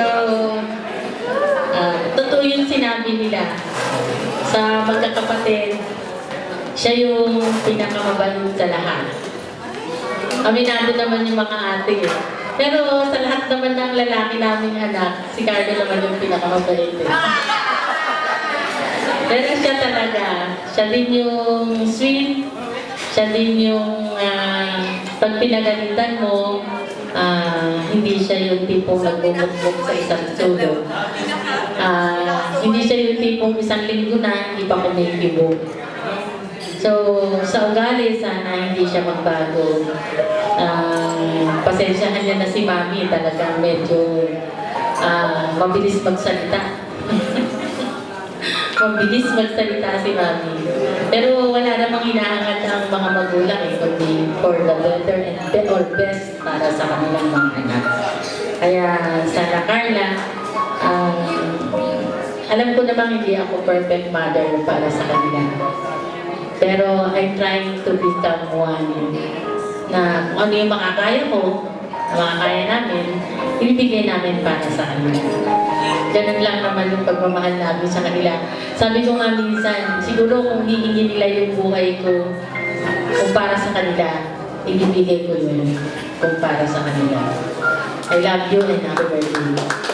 So, totoo yung sinabi nila sa magkakapatid, siya yung pinakamabait sa lahat. Aminado naman yung mga ate. Pero sa lahat naman ng lalaki naming anak, si Carlo naman yung pinakamabait. Pero siya talaga, siya din yung sweet, siya din yung pag pinagalitan mo, hindi siya yung tipong nagbubukbuk sa isang sulok. Hindi siya yung tipong isang linggo na, hindi pa kumikibo. So, sa ugali, sana hindi siya magbago. Pasensyahan niya na si Mami, talagang medyo mabilis magsalita. Mabilis magsalita si Mami. Pero wala namang hinahangad ang mga magulang kundi for the better and or best para sa kanilang mga anak. Kaya sana Carla, alam ko namang hindi ako perfect mother para sa kanila. Pero I'm trying to become one na kung ano yung makakaya ko, makakaya namin, ibibigay namin para sa kanila. Ganun lang naman yung pagmamahal namin sa kanila. Sabi ko nga minsan, siguro kung hihingi nila yung buhay ko kung para sa kanila, ibibigay ko yun kung para sa kanila. I love you and happy birthday.